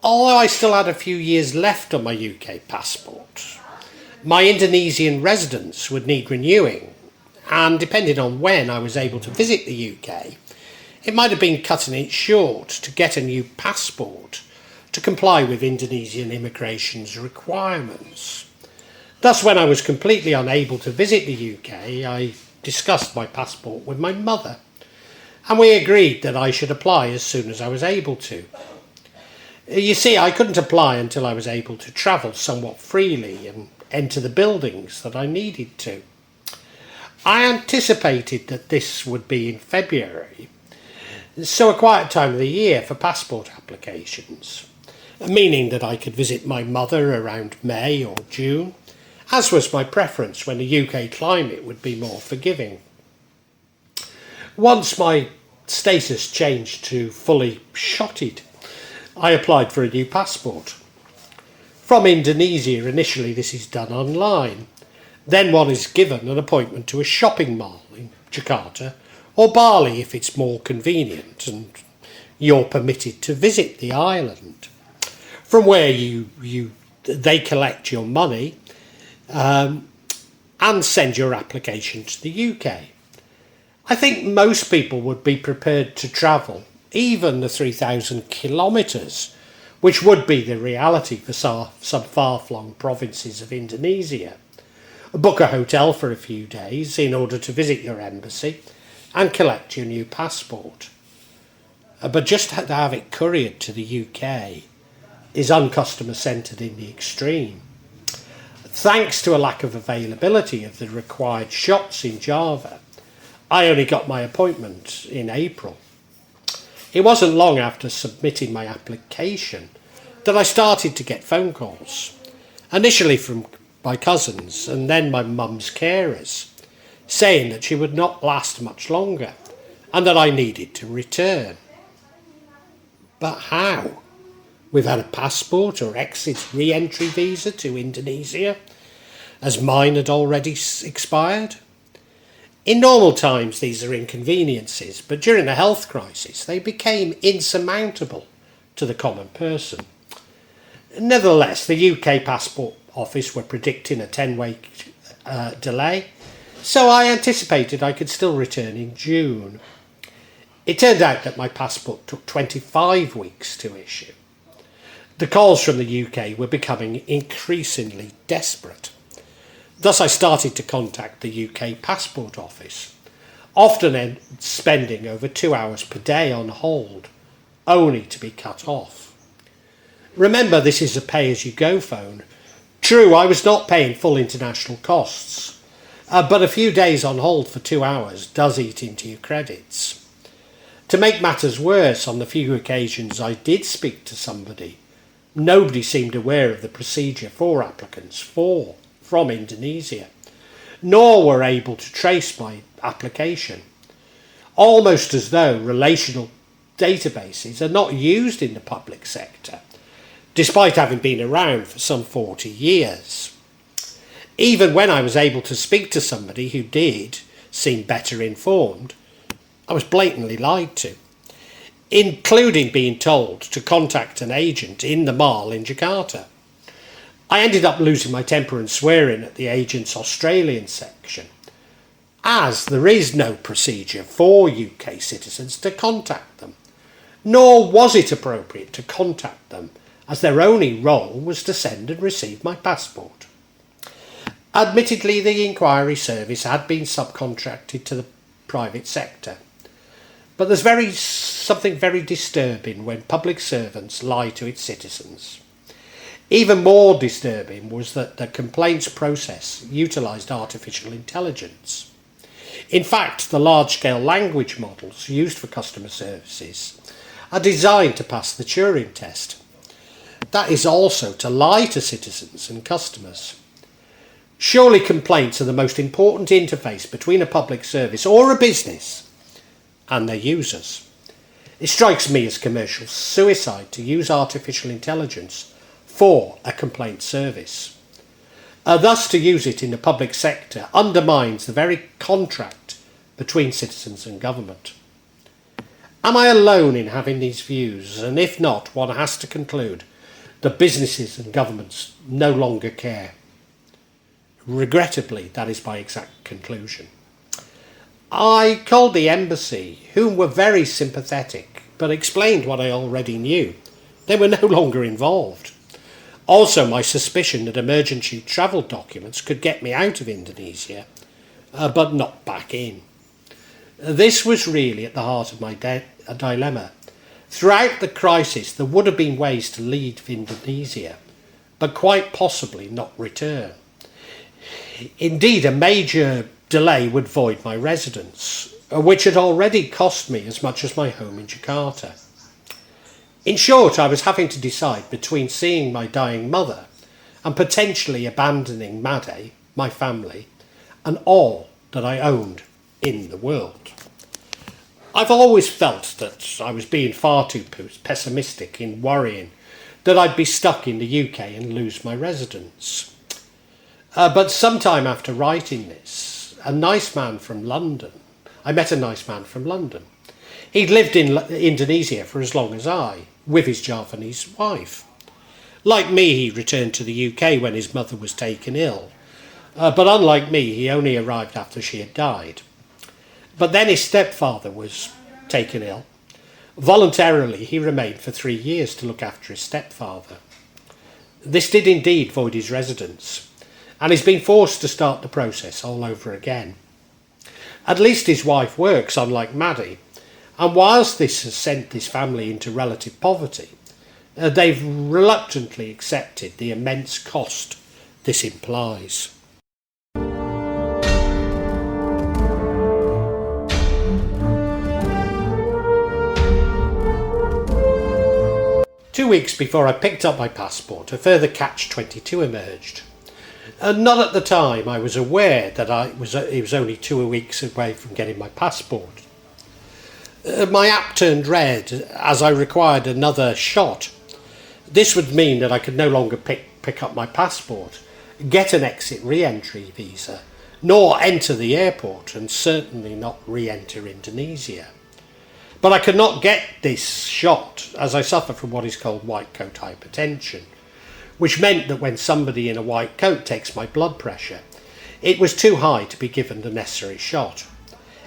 Although I still had a few years left on my UK passport, my Indonesian residence would need renewing, and depending on when I was able to visit the UK, it might have been cutting it short to get a new passport to comply with Indonesian immigration's requirements. Thus, when I was completely unable to visit the UK, I discussed my passport with my mother, and we agreed that I should apply as soon as I was able to. You see, I couldn't apply until I was able to travel somewhat freely and enter the buildings that I needed to. I anticipated that this would be in February, so a quiet time of the year for passport applications, meaning that I could visit my mother around May or June, as was my preference when the UK climate would be more forgiving. Once my status changed to fully shotted, I applied for a new passport. From Indonesia, initially this is done online. Then one is given an appointment to a shopping mall in Jakarta or Bali if it's more convenient and you're permitted to visit the island. From where they collect your money and send your application to the UK. I think most people would be prepared to travel even the 3,000 kilometres, which would be the reality for some far-flung provinces of Indonesia. Book a hotel for a few days in order to visit your embassy and collect your new passport. But just to have it couriered to the UK is uncustomer-centred in the extreme. Thanks to a lack of availability of the required shops in Java, I only got my appointment in April. It wasn't long after submitting my application that I started to get phone calls, initially from my cousins and then my mum's carers, saying that she would not last much longer and that I needed to return. But how? Without a passport or exit re-entry visa to Indonesia, as mine had already expired? In normal times these are inconveniences, but during the health crisis they became insurmountable to the common person. Nevertheless, the UK Passport Office were predicting a 10-week delay, so I anticipated I could still return in June. It turned out that my passport took 25 weeks to issue. The calls from the UK were becoming increasingly desperate. Thus I started to contact the UK Passport Office, often spending over 2 hours per day on hold, only to be cut off. Remember, this is a pay-as-you-go phone. True, I was not paying full international costs, but a few days on hold for 2 hours does eat into your credits. To make matters worse, on the few occasions I did speak to somebody, nobody seemed aware of the procedure for applicants from Indonesia, nor were able to trace my application, almost as though relational databases are not used in the public sector, despite having been around for some 40 years. Even when I was able to speak to somebody who did seem better informed, I was blatantly lied to, including being told to contact an agent in the mall in Jakarta. I ended up losing my temper and swearing at the agent's Australian section, as there is no procedure for UK citizens to contact them, nor was it appropriate to contact them, as their only role was to send and receive my passport. Admittedly, the inquiry service had been subcontracted to the private sector, but there's something very disturbing when public servants lie to its citizens. Even more disturbing was that the complaints process utilised artificial intelligence. In fact, the large-scale language models used for customer services are designed to pass the Turing test. That is also to lie to citizens and customers. Surely complaints are the most important interface between a public service or a business and their users. It strikes me as commercial suicide to use artificial intelligence for a complaint service. Thus, to use it in the public sector undermines the very contract between citizens and government. Am I alone in having these views? And if not, one has to conclude that businesses and governments no longer care. Regrettably, that is my exact conclusion. I called the embassy, whom were very sympathetic, but explained what I already knew. They were no longer involved. Also, my suspicion that emergency travel documents could get me out of Indonesia, but not back in. This was really at the heart of my dilemma. Throughout the crisis, there would have been ways to leave Indonesia, but quite possibly not return. Indeed, a major delay would void my residence, which had already cost me as much as my home in Jakarta. In short, I was having to decide between seeing my dying mother and potentially abandoning Made, my family, and all that I owned in the world. I've always felt that I was being far too pessimistic in worrying that I'd be stuck in the UK and lose my residence. But sometime after writing this, I met a nice man from London. He'd lived in Indonesia for as long as I, with his Javanese wife. Like me, he returned to the UK when his mother was taken ill. But unlike me, he only arrived after she had died. But then his stepfather was taken ill. Voluntarily, he remained for 3 years to look after his stepfather. This did indeed void his residence, and he's been forced to start the process all over again. At least his wife works, unlike Maddie, and whilst this has sent this family into relative poverty, they've reluctantly accepted the immense cost this implies. Two weeks before I picked up my passport, a further catch-22 emerged. Not at the time I was aware that it was only 2 weeks away from getting my passport. My app turned red as I required another shot. This would mean that I could no longer pick up my passport, get an exit re-entry visa, nor enter the airport, and certainly not re-enter Indonesia. But I could not get this shot as I suffer from what is called white coat hypertension, which meant that when somebody in a white coat takes my blood pressure, it was too high to be given the necessary shot.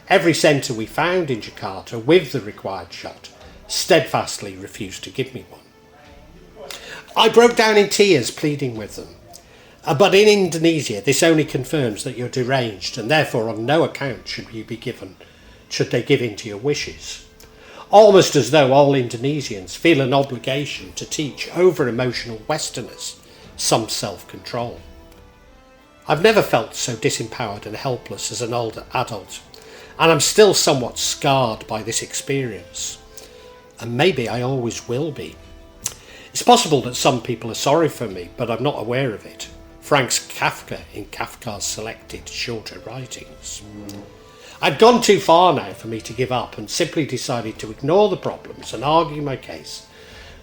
Every centre we found in Jakarta with the required shot steadfastly refused to give me one. I broke down in tears pleading with them. But in Indonesia, this only confirms that you're deranged, and therefore on no account should they give in to your wishes. Almost as though all Indonesians feel an obligation to teach over-emotional Westerners some self-control. I've never felt so disempowered and helpless as an older adult, and I'm still somewhat scarred by this experience. And maybe I always will be. It's possible that some people are sorry for me, but I'm not aware of it. Franz Kafka in Kafka's selected shorter writings. I'd gone too far now for me to give up and simply decided to ignore the problems and argue my case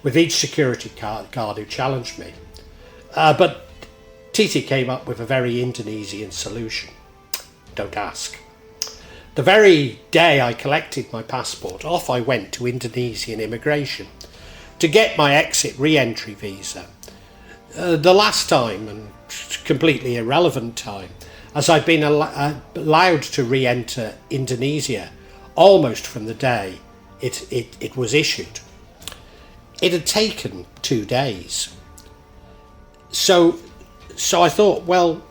with each security guard who challenged me. But Titi came up with a very Indonesian solution. Don't ask. The very day I collected my passport, off I went to Indonesian immigration to get my exit re-entry visa. The last time, and completely irrelevant time, as I'd been allowed to re-enter Indonesia almost from the day it was issued. It had taken 2 days. So I thought, well,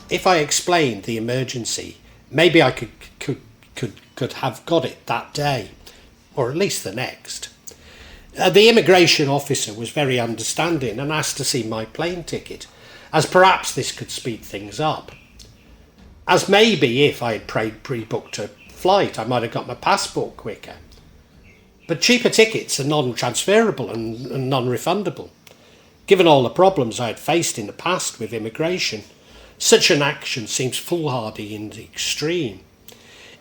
if I explained the emergency, maybe I could have got it that day, or at least the next. The immigration officer was very understanding and asked to see my plane ticket, as perhaps this could speed things up. As maybe if I had pre-booked a flight, I might have got my passport quicker. But cheaper tickets are non-transferable and non-refundable. Given all the problems I had faced in the past with immigration, such an action seems foolhardy in the extreme.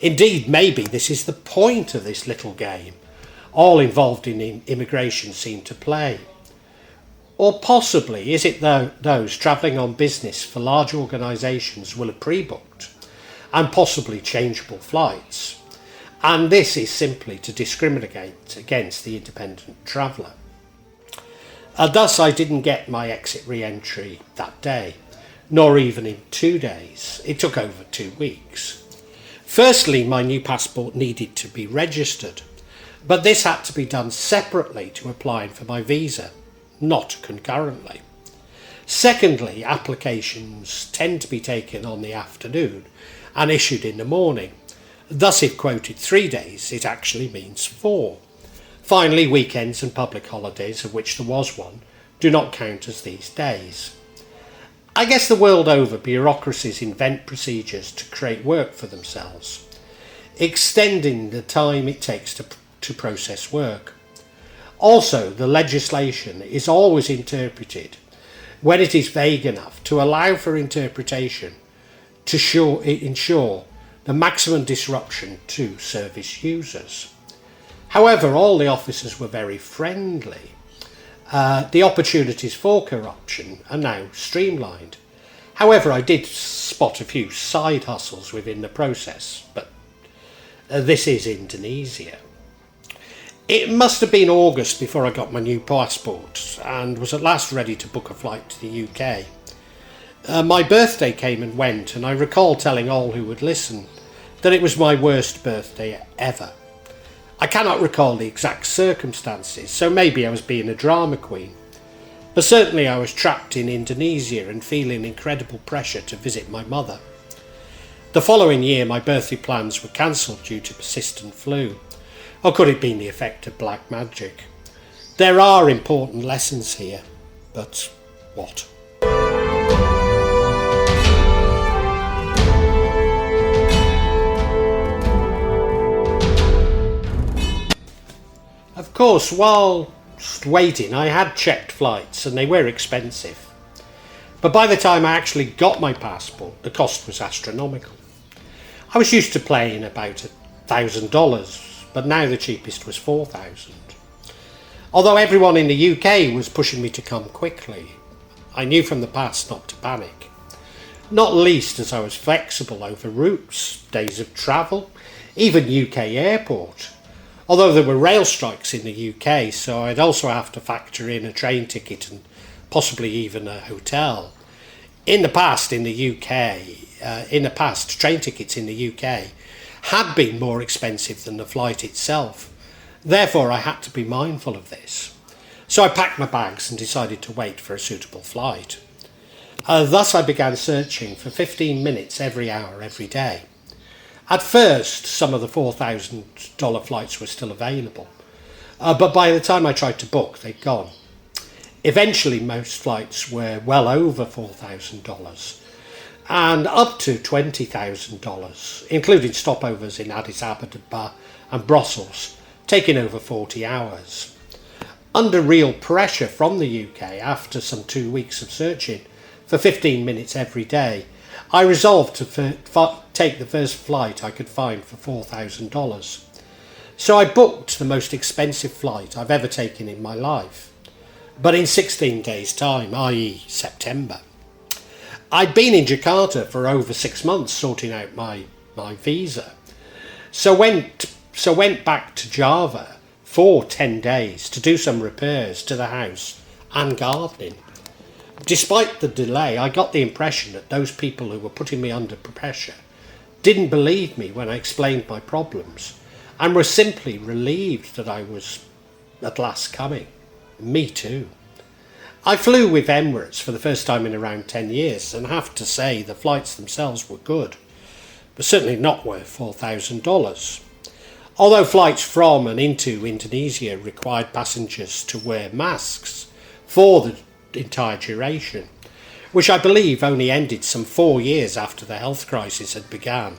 Indeed, maybe this is the point of this little game all involved in immigration seem to play. Or possibly is it those travelling on business for large organisations will have pre-booked and possibly changeable flights, and this is simply to discriminate against the independent traveller. Thus I didn't get my exit re-entry that day, nor even in 2 days. It took over 2 weeks. Firstly, my new passport needed to be registered, but this had to be done separately to applying for my visa, not concurrently. Secondly, applications tend to be taken on the afternoon and issued in the morning. Thus, if quoted 3 days, it actually means 4. Finally, weekends and public holidays, of which there was one, do not count as these days. I guess the world over, bureaucracies invent procedures to create work for themselves, extending the time it takes to process work. Also, the legislation is always interpreted when it is vague enough to allow for interpretation to ensure the maximum disruption to service users. However, all the officers were very friendly. The opportunities for corruption are now streamlined. However, I did spot a few side hustles within the process, but this is Indonesia. It must have been August before I got my new passport and was at last ready to book a flight to the UK. My birthday came and went, and I recall telling all who would listen that it was my worst birthday ever. I cannot recall the exact circumstances, so maybe I was being a drama queen. But certainly I was trapped in Indonesia and feeling incredible pressure to visit my mother. The following year my birthday plans were cancelled due to persistent flu. Or could it be the effect of black magic? There are important lessons here, but what? Of course, while waiting, I had checked flights and they were expensive. But by the time I actually got my passport, the cost was astronomical. I was used to paying about $1,000, but now the cheapest was $4,000. Although everyone in the UK was pushing me to come quickly, I knew from the past not to panic. Not least as I was flexible over routes, days of travel, even UK airport. Although there were rail strikes in the UK, so I'd also have to factor in a train ticket and possibly even a hotel. In the past, train tickets in the UK had been more expensive than the flight itself. Therefore, I had to be mindful of this. So I packed my bags and decided to wait for a suitable flight. Thus, I began searching for 15 minutes every hour, every day. At first, some of the $4,000 flights were still available, but by the time I tried to book, they'd gone. Eventually, most flights were well over $4,000 and up to $20,000, including stopovers in Addis Ababa and Brussels, taking over 40 hours. Under real pressure from the UK, after some 2 weeks of searching for 15 minutes every day, I resolved to take the first flight I could find for $4,000. So I booked the most expensive flight I've ever taken in my life, but in 16 days' time, i.e. September. I'd been in Jakarta for over 6 months sorting out my visa, so went back to Java for 10 days to do some repairs to the house and gardening. Despite the delay, I got the impression that those people who were putting me under pressure didn't believe me when I explained my problems and were simply relieved that I was at last coming. Me too. I flew with Emirates for the first time in around 10 years and have to say the flights themselves were good, but certainly not worth $4,000. Although flights from and into Indonesia required passengers to wear masks for the entire duration, which I believe only ended some 4 years after the health crisis had begun,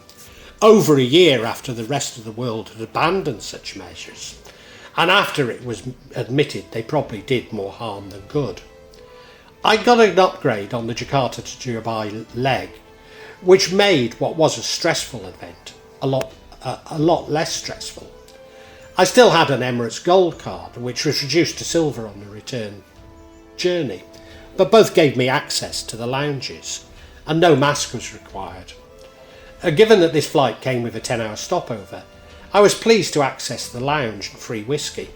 over a year after the rest of the world had abandoned such measures, and after it was admitted they probably did more harm than good. I got an upgrade on the Jakarta to Dubai leg, which made what was a stressful event a lot less stressful. I still had an Emirates Gold card, which was reduced to silver on the return journey, but both gave me access to the lounges and no mask was required. Given that this flight came with a 10-hour stopover, I was pleased to access the lounge and free whiskey,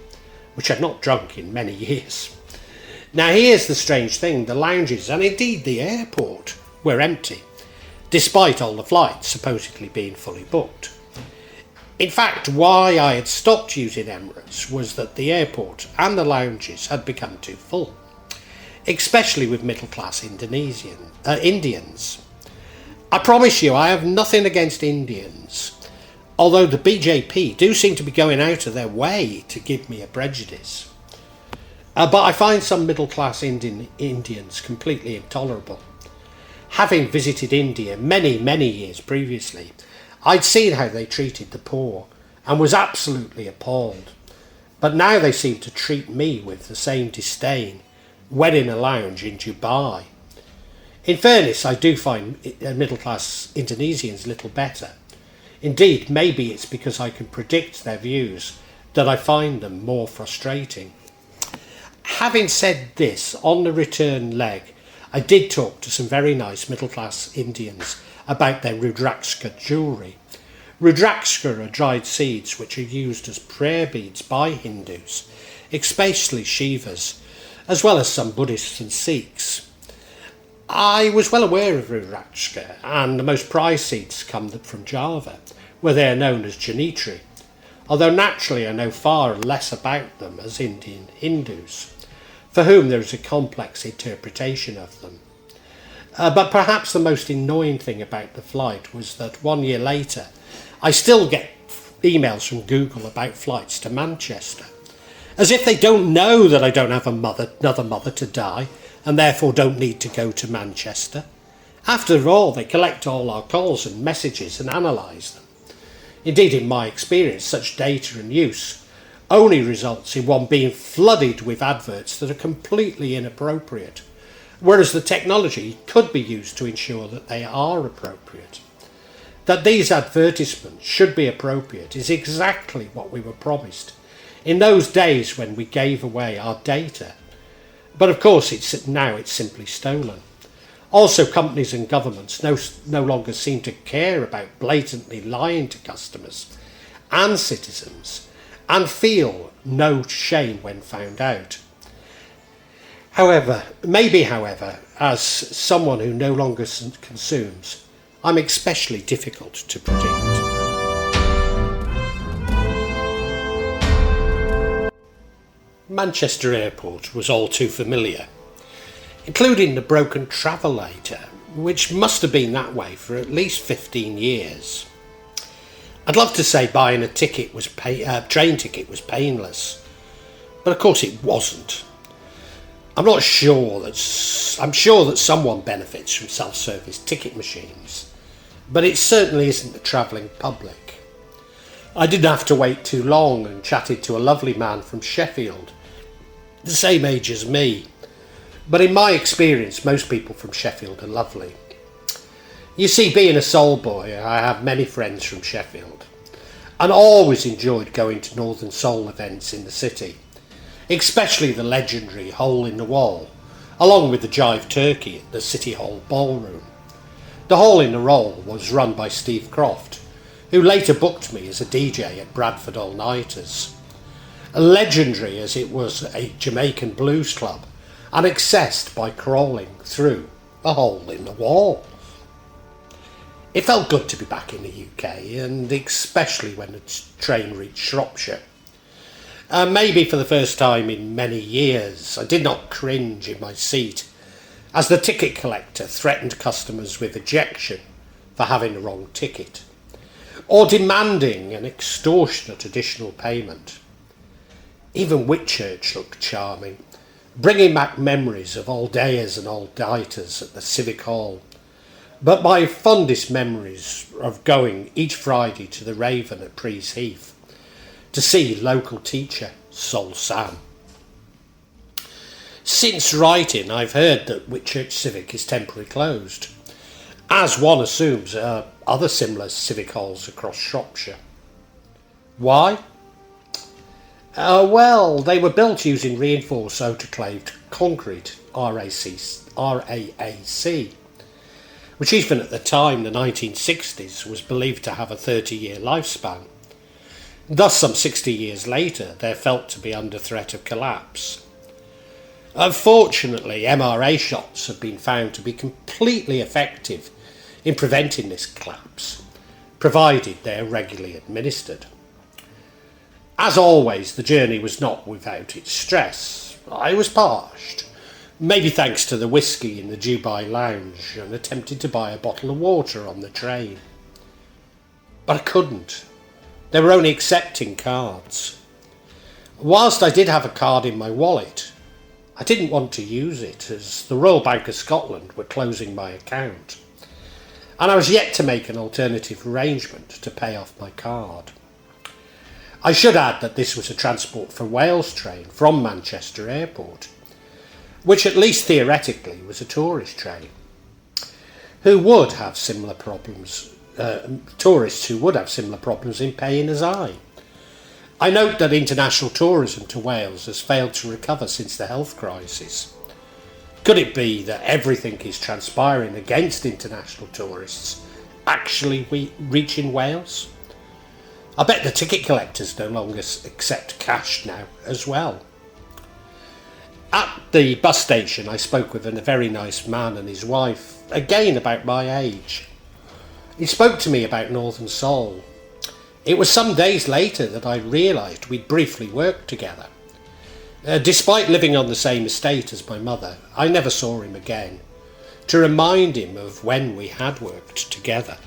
which I'd not drunk in many years. Now here's the strange thing, the lounges and indeed the airport were empty, despite all the flights supposedly being fully booked. In fact, why I had stopped using Emirates was that the airport and the lounges had become too full, especially with middle-class Indians. I promise you, I have nothing against Indians, although the BJP do seem to be going out of their way to give me a prejudice. But I find some middle-class Indians completely intolerable. Having visited India many years previously, I'd seen how they treated the poor and was absolutely appalled. But now they seem to treat me with the same disdain when in a lounge in Dubai. In fairness, I do find middle-class Indonesians little better. Indeed, maybe it's because I can predict their views that I find them more frustrating. Having said this, on the return leg, I did talk to some very nice middle-class Indians about their Rudrakska jewellery. Rudrakska are dried seeds which are used as prayer beads by Hindus, especially Shivas, as well as some Buddhists and Sikhs. I was well aware of Rudrakska, and the most prized seeds come from Java, where they are known as Janitri, although naturally I know far less about them as Indian Hindus, for whom there is a complex interpretation of them. But perhaps the most annoying thing about the flight was that 1 year later, I still get emails from Google about flights to Manchester, as if they don't know that I don't have another mother to die, and therefore don't need to go to Manchester. After all, they collect all our calls and messages and analyse them. Indeed, in my experience, such data and use only results in one being flooded with adverts that are completely inappropriate, whereas the technology could be used to ensure that they are appropriate. That these advertisements should be appropriate is exactly what we were promised in those days when we gave away our data. But of course, it's simply stolen. Also, companies and governments no longer seem to care about blatantly lying to customers and citizens, and feel no shame when found out. However, as someone who no longer consumes, I'm especially difficult to predict. Manchester Airport was all too familiar, including the broken travelator, which must have been that way for at least 15 years. I'd love to say buying a train ticket was painless, but of course it wasn't. I'm sure that someone benefits from self-service ticket machines, but it certainly isn't the travelling public. I didn't have to wait too long and chatted to a lovely man from Sheffield, the same age as me. But in my experience, most people from Sheffield are lovely. You see, being a soul boy, I have many friends from Sheffield, and always enjoyed going to Northern Soul events in the city, especially the legendary Hole in the Wall, along with the Jive Turkey at the City Hall Ballroom. The Hole in the Wall was run by Steve Croft, who later booked me as a DJ at Bradford All Nighters. Legendary as it was a Jamaican blues club, and accessed by crawling through a hole in the wall. It felt good to be back in the UK, and especially when the train reached Shropshire. Maybe for the first time in many years, I did not cringe in my seat as the ticket collector threatened customers with ejection for having the wrong ticket, or demanding an extortionate additional payment. Even Whitchurch looked charming, bringing back memories of old dayers and old dighters at the Civic Hall. But my fondest memories of going each Friday to the Raven at Prees Heath to see local teacher Sol Sam. Since writing, I've heard that Whitchurch Civic is temporarily closed, as one assumes other similar civic halls across Shropshire. Why? Well, they were built using reinforced autoclaved concrete, RAAC, which even at the time, the 1960s, was believed to have a 30-year lifespan. Thus, some 60 years later, they're felt to be under threat of collapse. Unfortunately, MRA shots have been found to be completely effective in preventing this collapse, provided they are regularly administered. As always, the journey was not without its stress. I was parched, maybe thanks to the whisky in the Dubai lounge, and attempted to buy a bottle of water on the train. But I couldn't. They were only accepting cards. Whilst I did have a card in my wallet, I didn't want to use it as the Royal Bank of Scotland were closing my account, and I was yet to make an alternative arrangement to pay off my card. I should add that this was a Transport for Wales train from Manchester Airport, which at least theoretically was a tourist train, who would have similar problems, tourists who would have similar problems in paying as I. I note that international tourism to Wales has failed to recover since the health crisis. Could it be that everything is transpiring against international tourists actually reaching Wales? I bet the ticket collectors no longer accept cash now as well. At the bus station, I spoke with a very nice man and his wife, again about my age. He spoke to me about Northern Seoul. It was some days later that I realised we'd briefly worked together. Despite living on the same estate as my mother, I never saw him again, to remind him of when we had worked together.